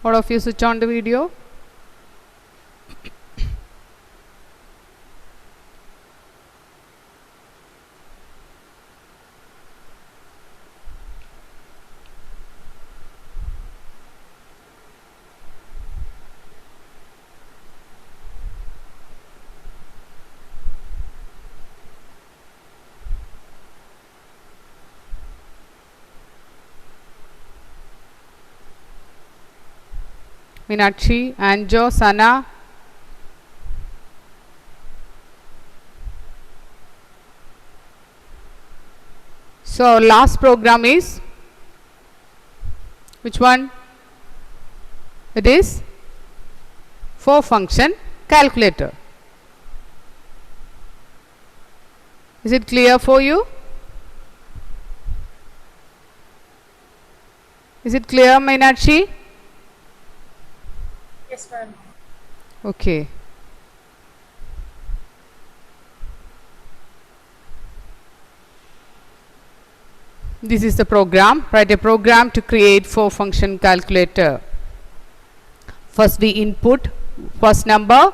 All of you switch on the video. Meenakshi, Anjo, Sana. So our last program is which one? It is 4-function calculator. Is it clear for you? Is it clear, Meenakshi? Yes, ma'am. Okay. This is the program. Write a program to create 4-function calculator. First we input first number,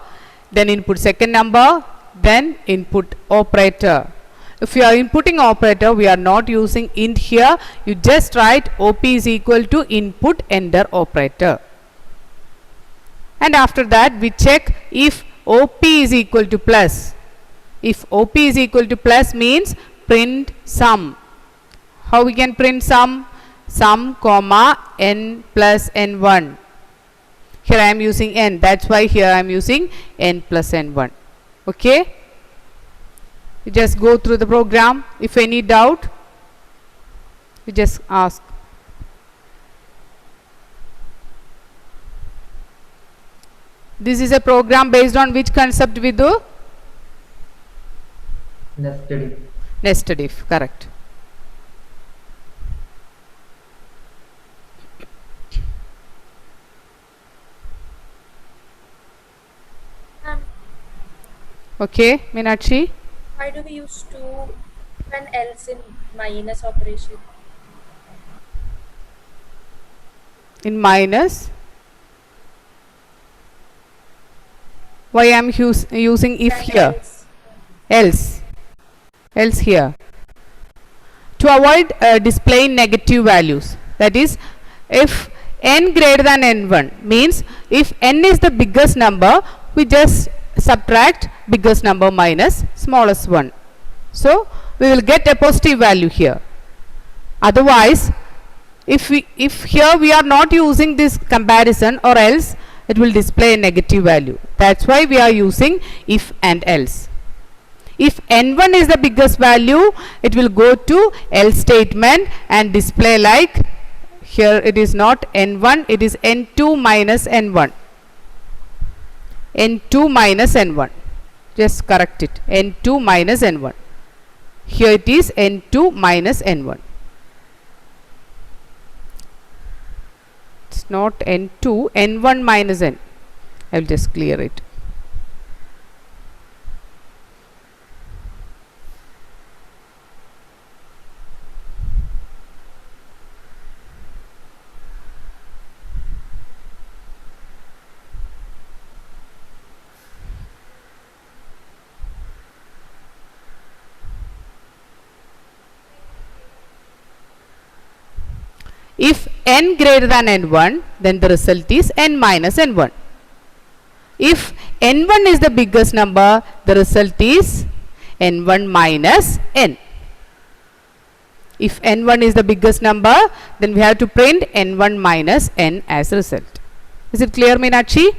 then input second number, then input operator. If you are inputting operator, we are not using int here. You just write OP is equal to input enter operator. And after that we check if OP is equal to plus. If OP is equal to plus means print sum. How we can print sum? Sum comma n plus n1. Here I am using n, that's why here I am using n plus n1. Okay, you just go through the program. If any doubt, you just ask. This is a program based on which concept we do? Nested if. Nested if, correct. Okay, Meenakshi. Why do we use 2 when else in minus operation? In minus, why I am using if When here? else. Else here. To avoid displaying negative values, that is, if n greater than n1 means if n is the biggest number, we just subtract biggest number minus smallest one. So we will get a positive value here. Otherwise, if here we are not using this comparison, or else it will display a negative value. That's why we are using if and else. If n1 is the biggest value, it will go to else statement and display like, here it is not n1, it is n2 minus n1. n2 minus n1. Just correct it. n2 minus n1. Here it is n2 minus n1. It's not n2, n1 minus n. I will just clear it. If n greater than n1, then the result is n minus n1. If n1 is the biggest number, the result is n1 minus n. If n1 is the biggest number, then we have to print n1 minus n as result. Is it clear, Meenakshi?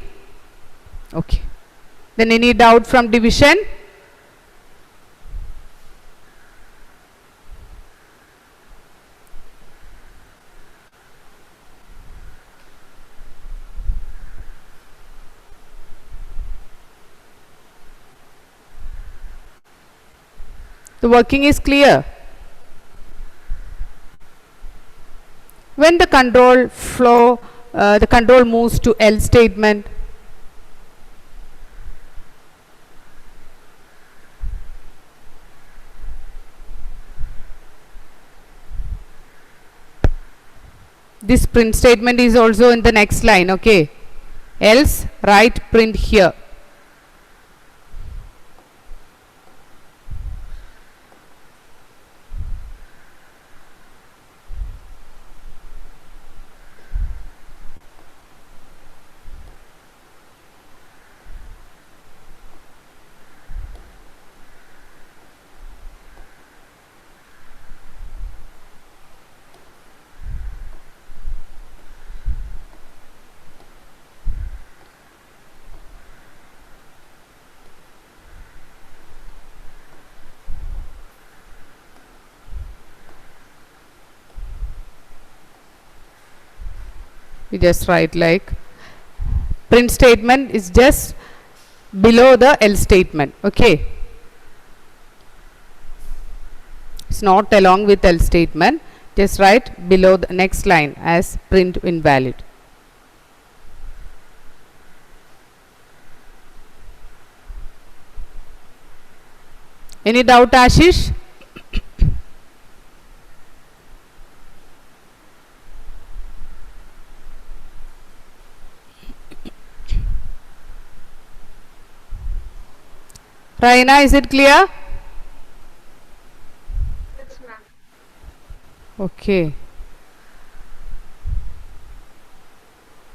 Okay. Then any doubt from division? The working is clear. When the control flow, the control moves to else statement, this print statement is also in the next line, okay? Else write print here. We just write like print statement is just below the else statement, okay? It's not along with else statement, just write below the next line as print invalid. Any doubt, Ashish? Raina, is it clear? Yes, ma'am. Okay.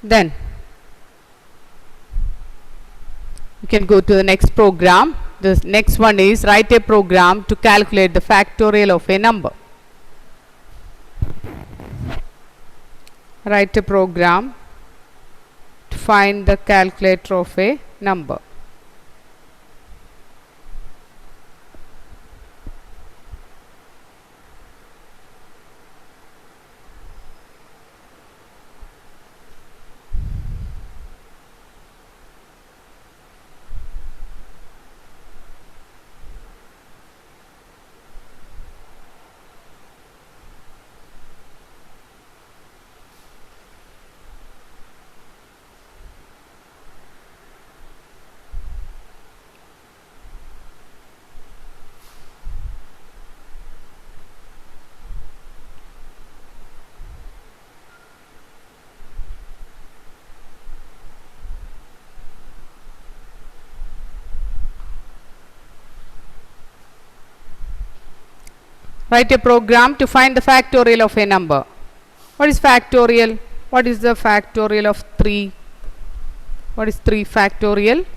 Then you can go to the next program. The next one is write a program to calculate the factorial of a number. Write a program to find the calculator of a number. Write a program to find the factorial of a number. What is factorial? What is the factorial of 3? What is 3 factorial?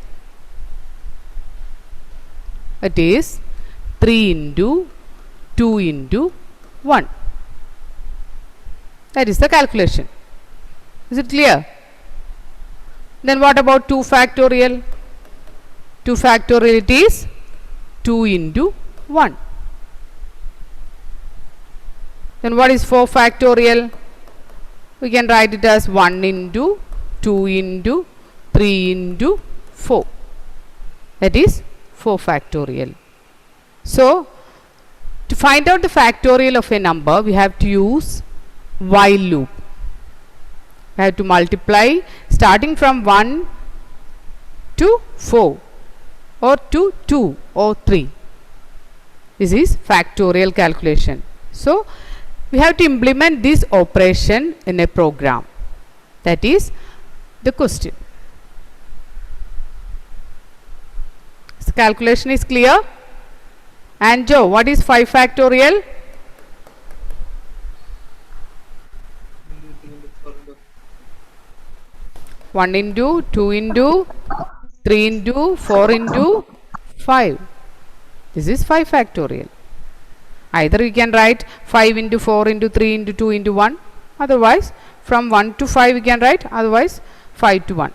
It is 3 into 2 into 1. That is the calculation. Is it clear? Then what about 2 factorial? 2 factorial, it is 2 into 1. Then what is 4 factorial? We can write it as 1 into 2 into 3 into 4. That is 4 factorial. So, to find out the factorial of a number, we have to use while loop. We have to multiply starting from 1 to 4 or to 2 or 3. This is factorial calculation. So, we have to implement this operation in a program. That is the question. So, calculation is clear. And Joe, what is 5 factorial? 1 into 2 into 3 into 4 into 5. This is 5 factorial. Either you can write 5 into 4 into 3 into 2 into 1. Otherwise, from 1 to 5 you can write. Otherwise, 5 to 1.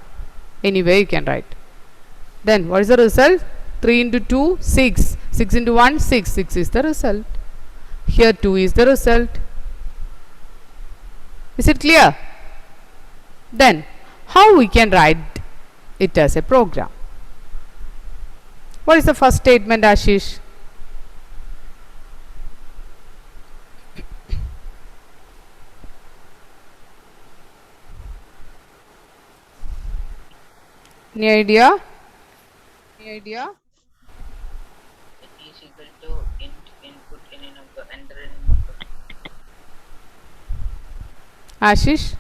Anyway, you can write. Then, what is the result? 3 into 2, 6. 6 into 1, 6. 6 is the result. Here 2 is the result. Is it clear? Then, how we can write it as a program? What is the first statement, Ashish? Any idea? Any idea? It is equal to input any number, enter any number. Ashish?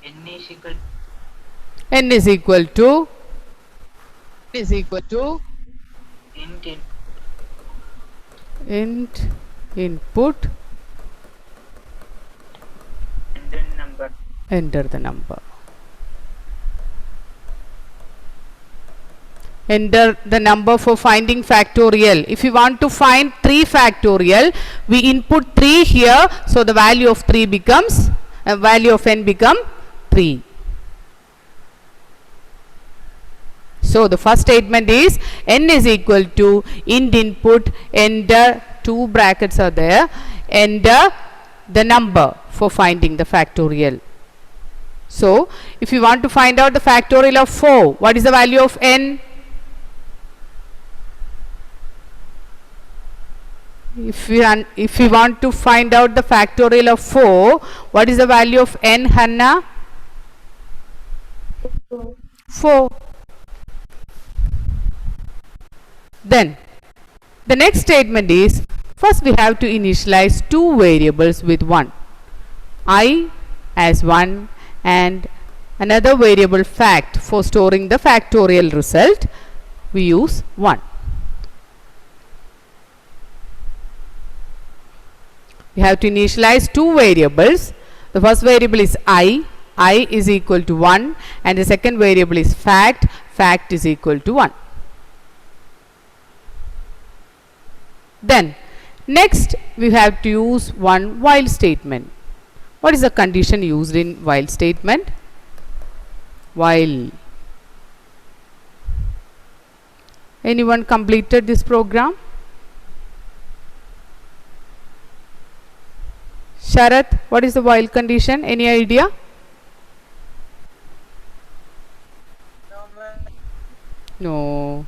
N is equal N is equal to int in int input, enter number. enter the number. Enter the number for finding factorial. If you want to find 3 factorial, we input 3 here, so the value of 3 becomes, value of n become 3. So the first statement is n is equal to int input, enter, 2 brackets are there, enter the number for finding the factorial. So if you want to find out the factorial of 4, what is the value of n? If we want to find out the factorial of 4, what is the value of n, Hannah? 4. Then the next statement is, first we have to initialize 2 variables with 1, I as 1 and another variable fact. For storing the factorial result, we use 1. We have to initialize 2 variables. The first variable is I is equal to 1, and the second variable is fact is equal to 1. Then next we have to use one while statement. What is the condition used in while statement? While. Anyone completed this program? Sharath, what is the while condition? Any idea? No.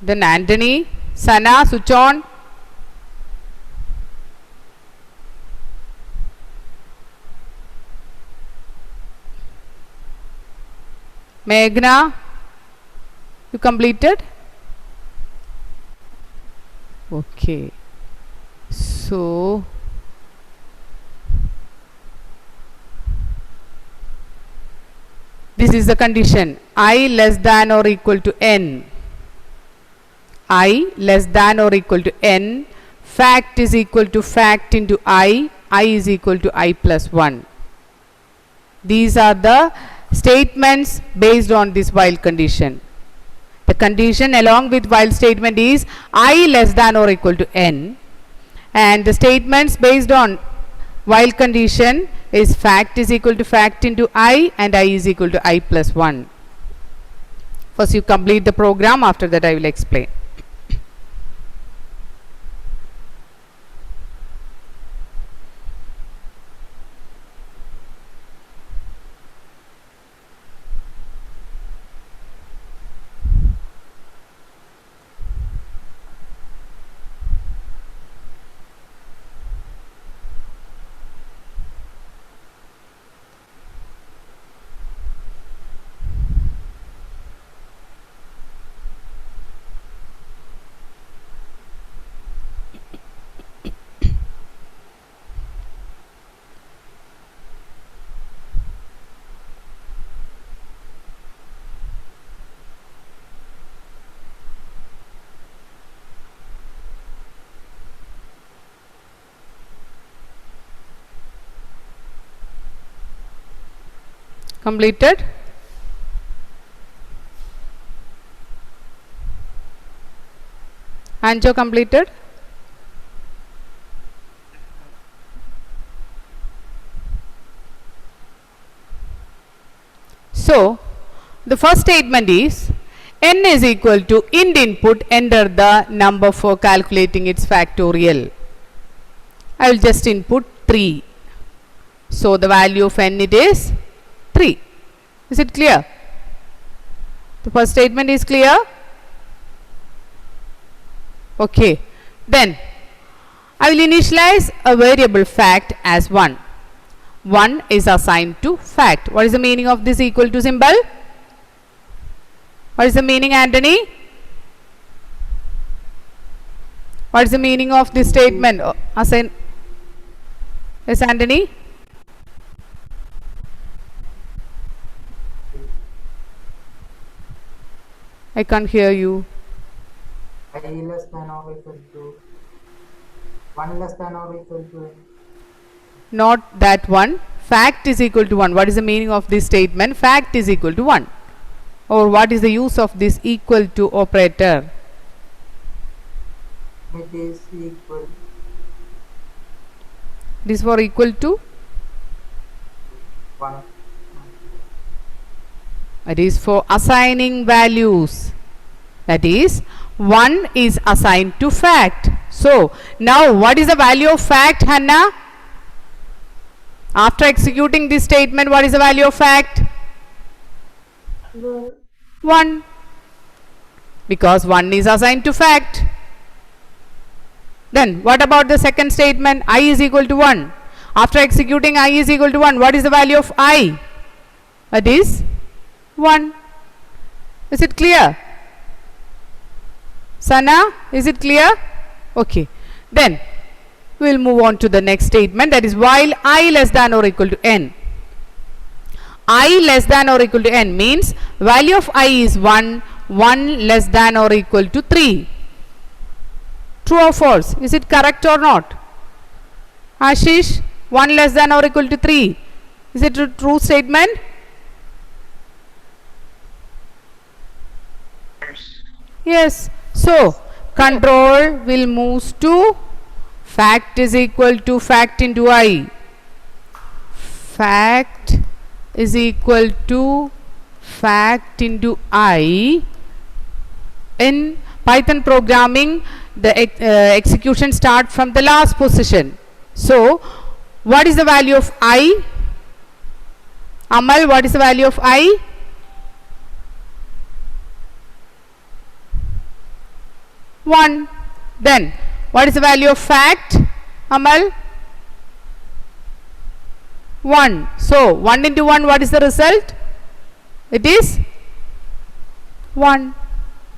Then Anthony, Sana, switch on. Meghna, you completed? Okay. So this is the condition, I less than or equal to n. I less than or equal to n. Fact is equal to fact into I is equal to I plus 1. These are the statements based on this while condition. The condition along with while statement is I less than or equal to n, and the statements based on while condition is fact is equal to fact into I and I is equal to I plus 1. First you complete the program, after that I will explain. Completed? Anjo completed? So the first statement is n is equal to int input, enter the number for calculating its factorial. I will just input 3. So the value of n it is 3. Is it clear? The first statement is clear? Okay. Then I will initialize a variable fact as 1. 1 is assigned to fact. What is the meaning of this equal to symbol? What is the meaning, Anthony? What is the meaning of this statement? Assign. Yes, Anthony? I can't hear you. I less than or equal to 1 less than or equal to n. Not that one. Fact is equal to 1. What is the meaning of this statement? Fact is equal to 1. Or what is the use of this equal to operator? It is equal This for equal to? 1. It is for assigning values. That is, 1 is assigned to fact. So, now what is the value of fact, Hannah? After executing this statement, what is the value of fact? 1. Because 1 is assigned to fact. Then, what about the second statement? I is equal to 1. After executing I is equal to 1, what is the value of I? That is 1. Is it clear? Sana, is it clear? Okay. Then, we will move on to the next statement, that is while I less than or equal to n. I less than or equal to n means value of I is 1, 1 less than or equal to 3. True or false? Is it correct or not? Ashish, 1 less than or equal to 3. Is it a true statement? Yes. So, control will move to fact is equal to fact into I. Fact is equal to fact into I. In Python programming, the execution start from the last position. So, what is the value of I? Amal, what is the value of I? One. Then, what is the value of fact? Amal? 1. So, 1 into 1, what is the result? It is 1.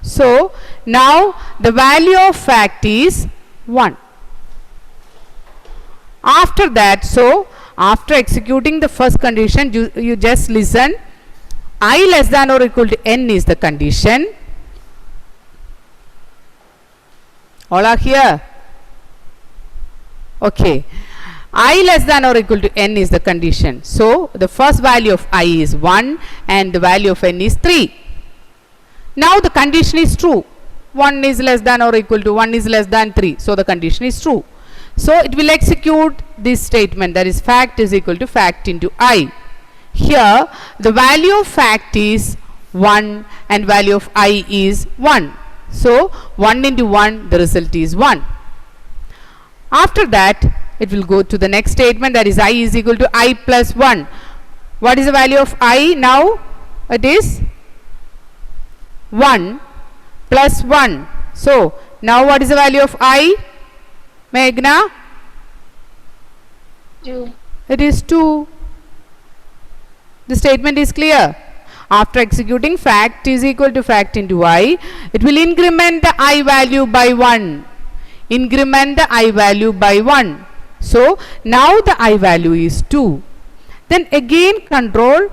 So, now the value of fact is 1. After that, so after executing the first condition, you just listen. I less than or equal to n is the condition. All are here? Okay. I less than or equal to n is the condition. So, the first value of I is 1 and the value of n is 3. Now, the condition is true. 1 is less than or equal to 1 is less than 3. So, the condition is true. So, it will execute this statement, that is fact is equal to fact into I. Here, the value of fact is 1 and value of I is 1. So, 1 into 1, the result is 1. After that, it will go to the next statement, that is I is equal to I plus 1. What is the value of I now? It is 1 plus 1. So, now what is the value of I? Meghna? 2. It is 2. The statement is clear. After executing fact is equal to fact into I, it will increment the I value by 1. Increment the I value by 1. So, now the I value is 2. Then again control.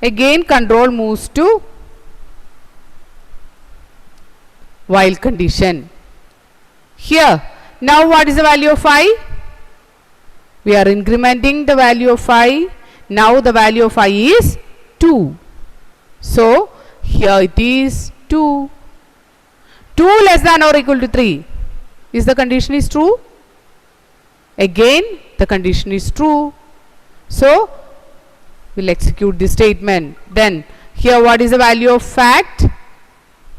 Again control moves to while condition. Here, now what is the value of I? We are incrementing the value of I. Now the value of I is 2. So, here it is 2. 2 less than or equal to 3. Is the condition is true? Again, the condition is true. So, we will execute this statement. Then, here what is the value of fact?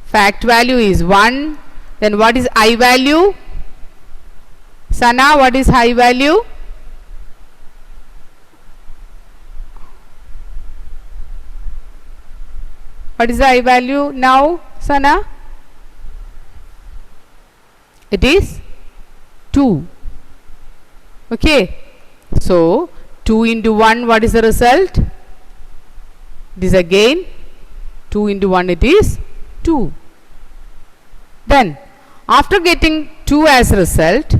Fact value is 1. Then what is I value? Sana, what is I value? What is the I value now, Sana? It is 2. Okay. So, 2 into 1, what is the result? It is again 2 into 1, it is 2. Then after getting 2 as result,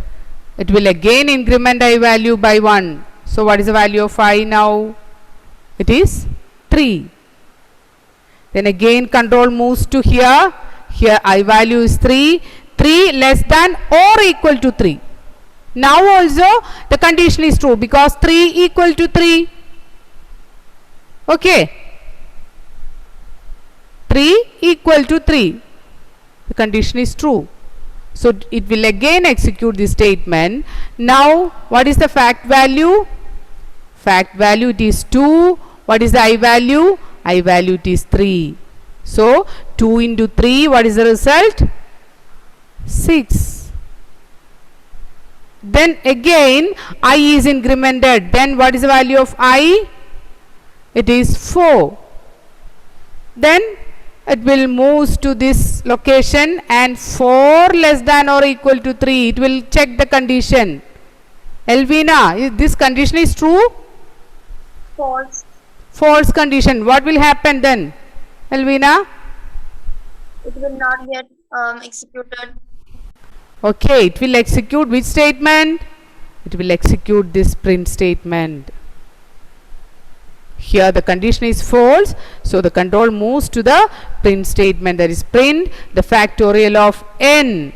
it will again increment I value by 1. So what is the value of I now? It is 3. Then again control moves to here. Here I value is 3. 3 less than or equal to 3. Now also the condition is true because 3 equal to 3. Okay. 3 equal to 3. The condition is true. So it will again execute this statement. Now what is the fact value? Fact value it is 2. What is the I value? I value it is 3. So 2 into 3, what is the result? 6. Then again I is incremented. Then what is the value of I? It is 4. Then it will move to this location and 4 less than or equal to 3. It will check the condition. Elvina, this condition is true? False. False condition. What will happen then? Elvina? It will not get executed. Okay, it will execute which statement? It will execute this print statement. Here the condition is false, so the control moves to the print statement, that is print the factorial of n.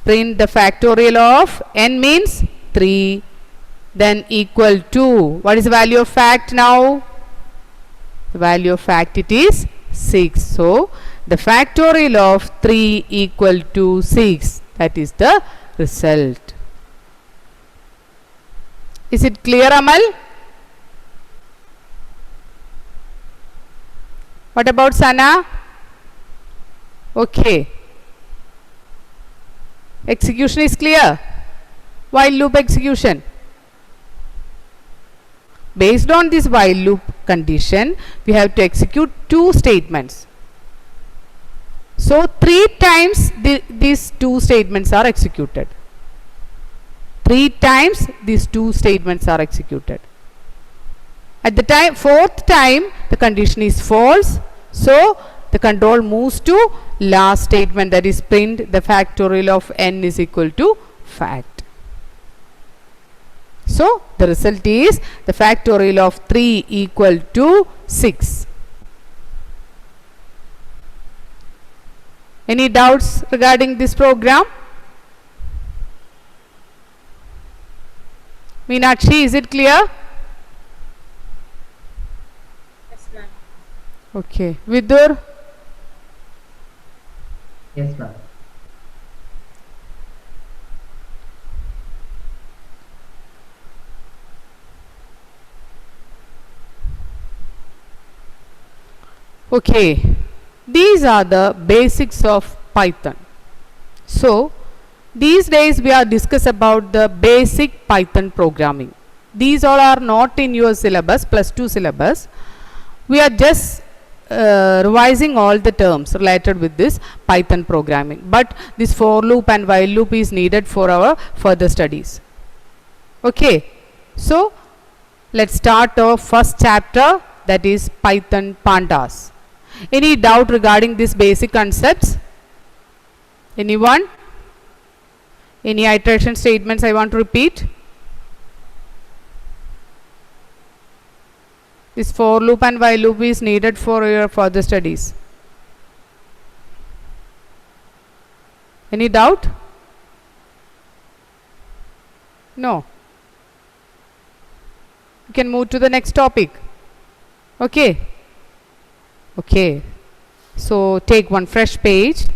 Print the factorial of n means 3, then equal to, what is the value of fact now? The value of fact it is 6. So the factorial of 3 equal to 6, that is the result. Is it clear, Amal? What about Sana? Okay. Execution is clear. While loop execution. Based on this while loop condition, we have to execute 2 statements. So 3 times these 2 statements are executed. 3 times these 2 statements are executed. At the time 4th time the condition is false, so the control moves to last statement, that is print the factorial of n is equal to fact. So the result is the factorial of 3 equal to 6. Any doubts regarding this program? Meenakshi, is it clear? Yes, ma'am. Okay. Vidur? Yes, ma'am. Okay. These are the basics of Python. So these days we are discuss about the basic Python programming. These all are not in your syllabus, +2 syllabus. We are just revising all the terms related with this Python programming. But this for loop and while loop is needed for our further studies. Okay. So let's start our first chapter, that is Python pandas. Any doubt regarding these basic concepts? Anyone? Any iteration statements I want to repeat? This for loop and while loop is needed for your further studies. Any doubt? No. You can move to the next topic. Okay. Okay. So take one fresh page.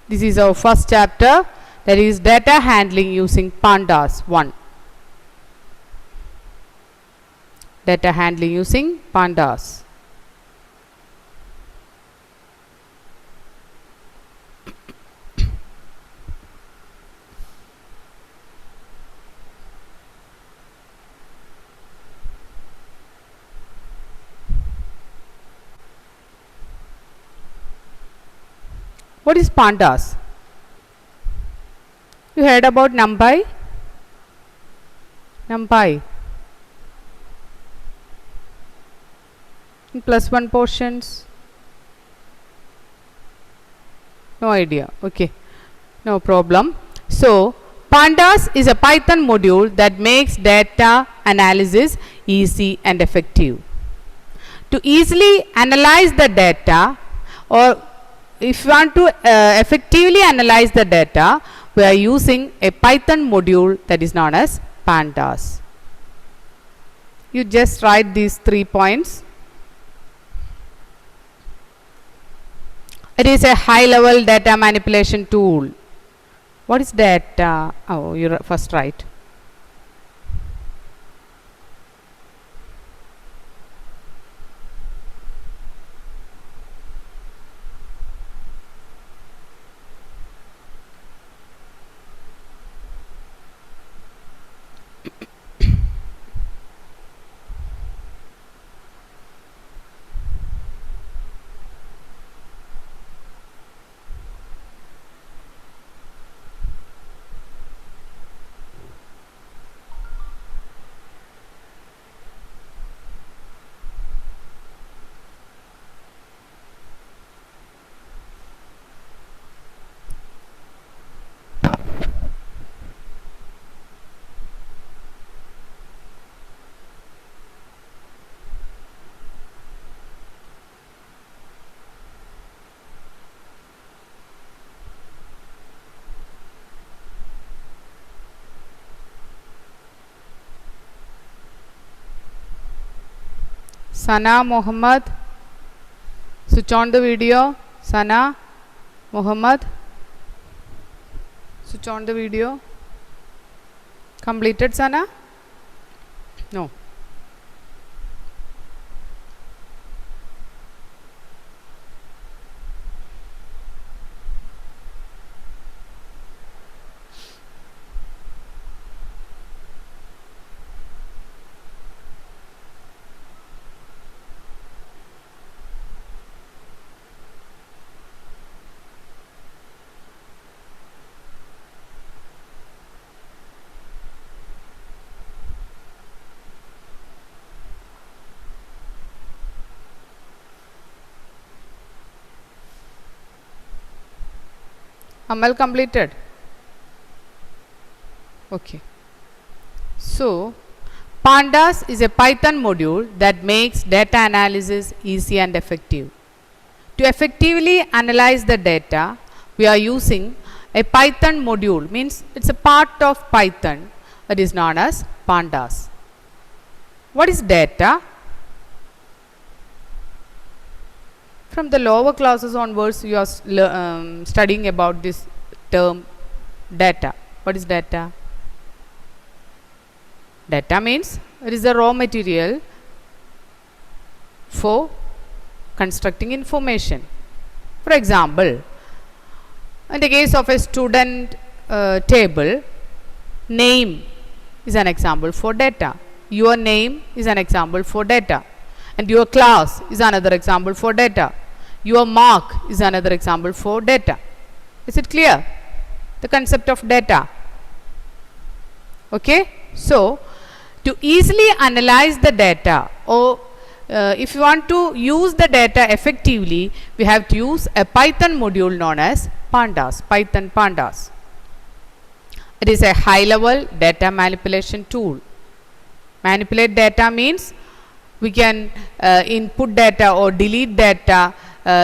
This is our first chapter, that is data handling using pandas 1. Data handling using pandas. What is pandas? You heard about NumPy? NumPy. In +1 portions? No idea. Okay. No problem. So, pandas is a Python module that makes data analysis easy and effective. To easily analyze the data, or if you want to effectively analyze the data, we are using a Python module that is known as pandas. You just write these 3 points. It is a high level data manipulation tool. What is data? Oh, you first write. Sana Mohammed, switch on the video. Sana Mohammed, switch on the video. Completed, Sana? No. Amal completed? Okay. So, pandas is a Python module that makes data analysis easy and effective. To effectively analyze the data, we are using a Python module, means it's a part of Python that is known as pandas. What is data? From the lower classes onwards, you are studying about this term data. What is data? Data means it is a raw material for constructing information. For example, in the case of a student table, name is an example for data. Your name is an example for data. And your class is another example for data. Your mark is another example for data. Is it clear? The concept of data. Okay. So, to easily analyze the data, or if you want to use the data effectively, we have to use a Python module known as pandas, Python pandas. It is a high level data manipulation tool. Manipulate data means we can input data or delete data,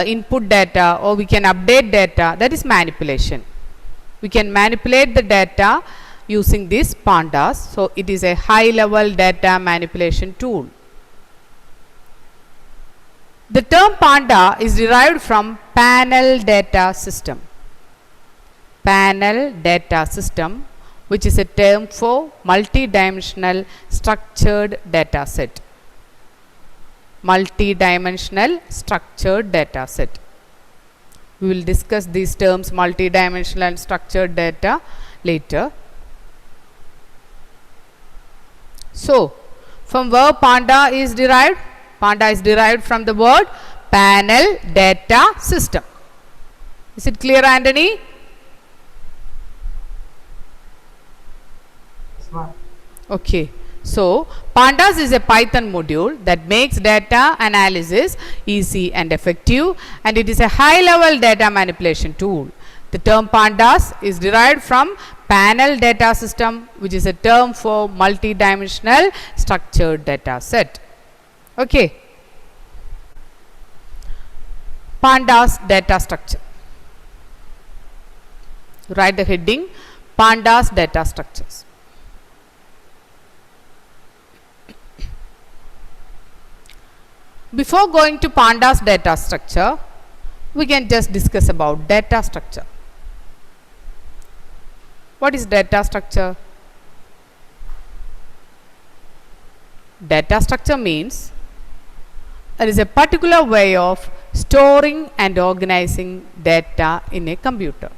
input data, or we can update data. That is manipulation. We can manipulate the data using this pandas. So, it is a high level data manipulation tool. The term panda is derived from panel data system. Panel data system, which is a term for multi-dimensional structured data set. Multi-dimensional structured data set. We will discuss these terms, multi-dimensional and structured data, later. So, from where panda is derived? Panda is derived from the word panel data system. Is it clear, Anthony? Yes, ma'am. Okay. So, Pandas is a Python module that makes data analysis easy and effective, and it is a high-level data manipulation tool. The term Pandas is derived from Panel Data System, which is a term for multi-dimensional structured data set. Okay. Pandas data structure. Write the heading Pandas data structures. Before going to Pandas data structure, we can just discuss about data structure. What is data structure? Data structure means there is a particular way of storing and organizing data in a computer.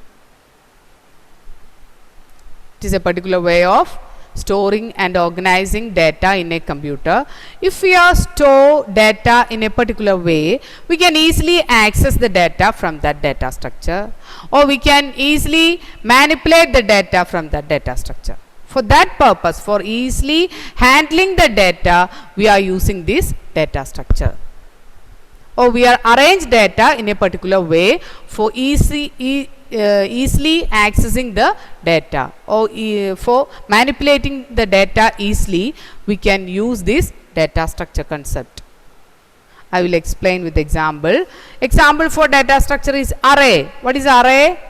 It is a particular way of storing and organizing data in a computer. If we are store data in a particular way, we can easily access the data from that data structure, or we can easily manipulate the data from that data structure. For that purpose, for easily handling the data, we are using this data structure, or we are arrange data in a particular way for easily accessing the data, or for manipulating the data easily, we can use this data structure concept. I will explain with example. Example for data structure is array. What is array?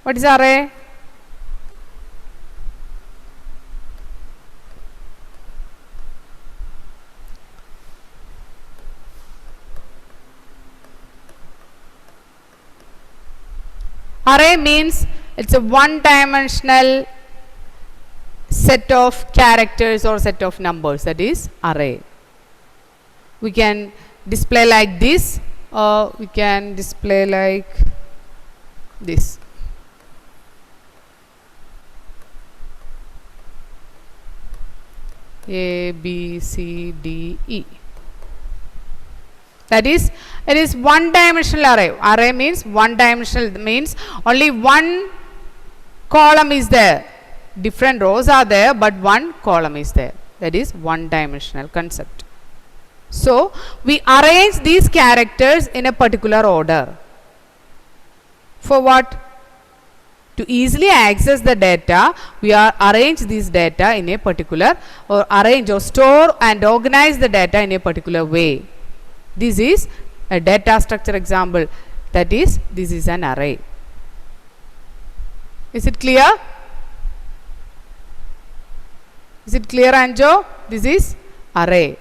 What is array? Array means it's a one-dimensional set of characters or set of numbers, that is array. We can display like this, or we can display like this. A, B, C, D, E. That is, it is one dimensional array. Array means one dimensional, means only one column is there. Different rows are there, but one column is there. That is one dimensional concept. So, we arrange these characters in a particular order. For what? To easily access the data, we are arrange this data in a particular, or arrange or store and organize the data in a particular way. This is a data structure example, that is, this is an array. Is it clear? Is it clear, Anjo? This is array.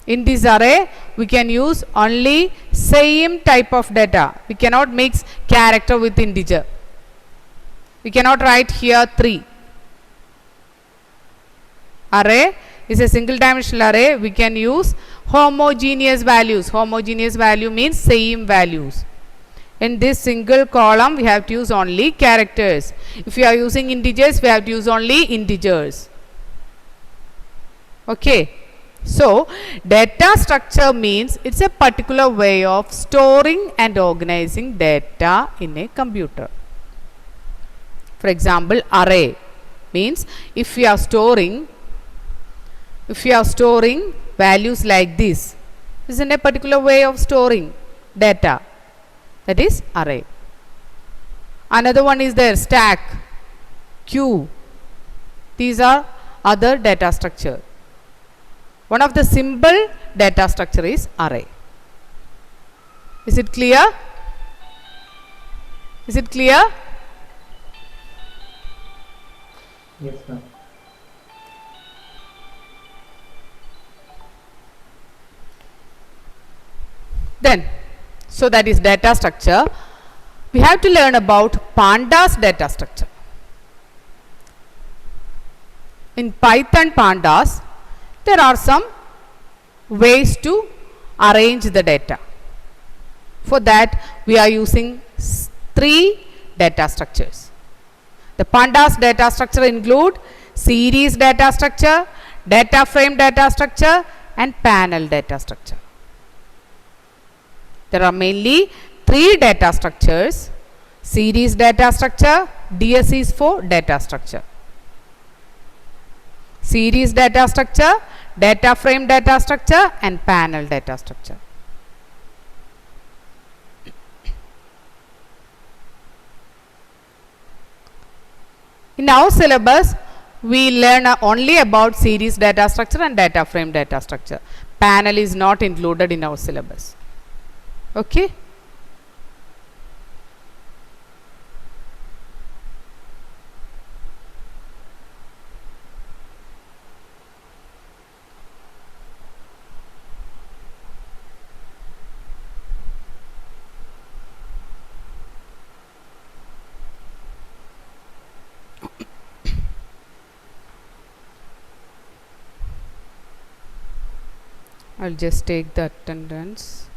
In this array, we can use only same type of data. We cannot mix character with integer. We cannot write here 3. Array is a single dimensional array. We can use homogeneous values. Homogeneous value means same values. In this single column, we have to use only characters. If you are using integers, we have to use only integers. Okay. So, data structure means it's a particular way of storing and organizing data in a computer. For example, array means if we are storing values like this is in a particular way of storing data, that is array. Another one is there, stack, queue. These are other data structure. One of the simple data structure is array. Is it clear? Is it clear? Yes, ma'am. Then, so that is data structure. We have to learn about Pandas data structure. In Python Pandas, there are some ways to arrange the data. For that, we are using 3 data structures. The Pandas data structure include series data structure, data frame data structure, and panel data structure. There are mainly three data structures: series data structure, DSC is for data structure, series data structure, data frame data structure, and panel data structure. In our syllabus, we learn only about series data structure and data frame data structure. Panel is not included in our syllabus. Okay. I'll just take the attendance.